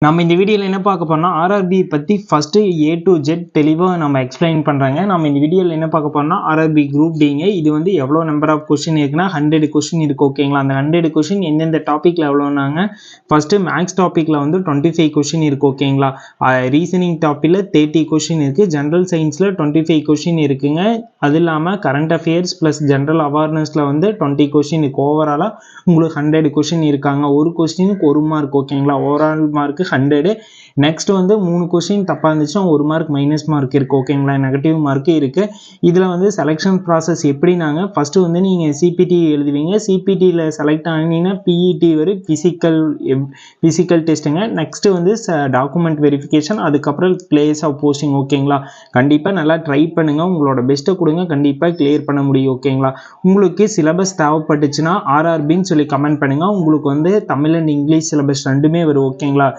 நம்ம இந்த வீடியோவில் என்ன பார்க்க போறோம்னா ஆர்ஆர்பி பற்றி ஃபஸ்ட்டு A to Z தெளிவாக நம்ம எக்ஸ்பிளைன் பண்ணுறாங்க. நம்ம இந்த வீடியோவில் என்ன பார்க்க போறோம்னா ஆர்ஆர்பி குரூப் டிங்க இது வந்து எவ்வளோ நம்பர் ஆஃப் கொஸ்டின் இருக்குன்னா 100 கொஸ்டின் இருக்குது. ஓகேங்களா? அந்த 100 கொஸ்டின் எந்தெந்த டாப்பிக்கில் எவ்வளோனாங்க, ஃபஸ்ட்டு மேக்ஸ் டாப்பிக்கில் வந்து 25 கொஸ்டின் இருக்குது. ஓகேங்களா? ரீசனிங் டாப்பிக்கில் 30 கொஸ்டின் இருக்குது. ஜென்ரல் சயின்ஸில் 25 கொஸ்டின் இருக்குங்க. அது இல்லாமல் கரண்ட் அஃபேர்ஸ் ப்ளஸ் ஜென்ரல் அவேர்னஸில் வந்து 20 கொஸ்டின் இருக்குது. ஓவராலாக உங்களுக்கு 100 கொஸ்டின் இருக்காங்க. ஒரு கொஸ்டினுக்கு 1 மார்க். ஓகேங்களா? Overall mark 100. நெக்ஸ்ட் வந்து 3 கொஸ்டின் தப்பாக இருந்துச்சுன்னா 1 மார்க் மைனஸ் மார்க் இருக்குது. ஓகேங்களா? நெகட்டிவ் மார்க்கு இருக்குது. இதில் வந்து செலெக்ஷன் ப்ராசஸ் எப்படினாங்க, ஃபஸ்ட்டு வந்து நீங்கள் சிபிடி எழுதுவீங்க. சிபிடியில் செலக்ட் ஆனீங்கன்னா பிஇடி வரும், ஃபிசிக்கல் டெஸ்ட்டுங்க. நெக்ஸ்ட்டு வந்து டாக்குமெண்ட் வெரிஃபிகேஷன், அதுக்கப்புறம் பிளேஸ் ஆஃப் போஸ்டிங். ஓகேங்களா? கண்டிப்பாக நல்லா ட்ரை பண்ணுங்கள், உங்களோட பெஸ்ட்டை கொடுங்க, கண்டிப்பாக கிளியர் பண்ண முடியும். ஓகேங்களா? உங்களுக்கு சிலபஸ் தேவைப்பட்டுச்சுன்னா ஆர்ஆர்பின்னு சொல்லி கமெண்ட் பண்ணுங்கள். உங்களுக்கு வந்து தமிழ் அண்ட் இங்கிலீஷ் சிலபஸ் ரெண்டுமே வரும். ஓகேங்களா?